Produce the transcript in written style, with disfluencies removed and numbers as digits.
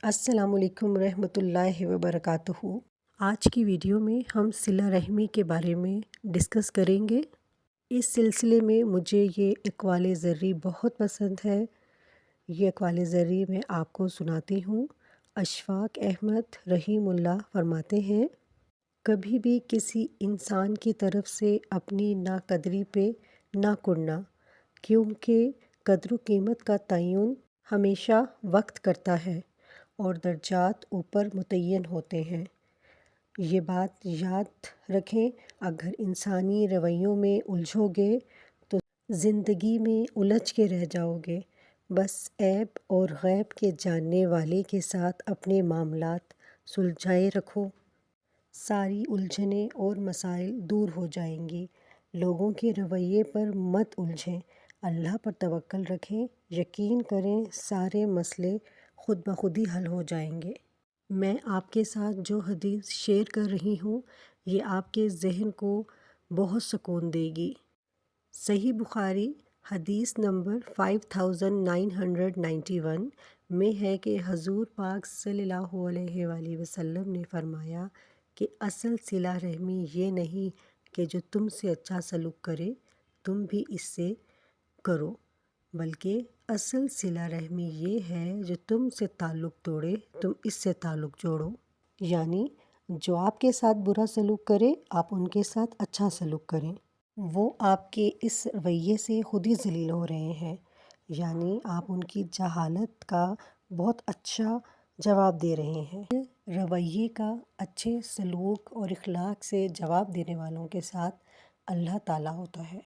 السلام علیکم ورحمۃ اللہ وبرکاتہ۔ آج کی ویڈیو میں ہم صلہ رحمی کے بارے میں ڈسکس کریں گے۔ اس سلسلے میں مجھے یہ اقوال زرعی بہت پسند ہے۔ یہ اقوال زرعی میں آپ کو سناتی ہوں۔ اشفاق احمد رحیم اللہ فرماتے ہیں، کبھی بھی کسی انسان کی طرف سے اپنی ناقدری پہ نہ کڑنا، کیونکہ قدر و قیمت کا تعین ہمیشہ وقت کرتا ہے اور درجات اوپر متعین ہوتے ہیں۔ یہ بات یاد رکھیں، اگر انسانی رویوں میں الجھو گے تو زندگی میں الجھ کے رہ جاؤ گے۔ بس عیب اور غیب کے جاننے والے کے ساتھ اپنے معاملات سلجھائے رکھو، ساری الجھنیں اور مسائل دور ہو جائیں گی۔ لوگوں کے رویے پر مت الجھیں، اللہ پر توکل رکھیں، یقین کریں سارے مسئلے خود بخود ہی حل ہو جائیں گے۔ میں آپ کے ساتھ جو حدیث شیئر کر رہی ہوں یہ آپ کے ذہن کو بہت سکون دے گی۔ صحیح بخاری حدیث نمبر 5991 میں ہے کہ حضور پاک صلی اللہ علیہ وآلہ وسلم نے فرمایا کہ اصل صلہ رحمی یہ نہیں کہ جو تم سے اچھا سلوک کرے تم بھی اس سے کرو، بلکہ اصل صلہ رحمی یہ ہے جو تم سے تعلق توڑے تم اس سے تعلق جوڑو۔ یعنی جو آپ کے ساتھ برا سلوک کرے آپ ان کے ساتھ اچھا سلوک کریں۔ وہ آپ کے اس رویے سے خود ہی ذلیل ہو رہے ہیں، یعنی آپ ان کی جہالت کا بہت اچھا جواب دے رہے ہیں۔ رویے کا اچھے سلوک اور اخلاق سے جواب دینے والوں کے ساتھ اللہ تعالیٰ ہوتا ہے۔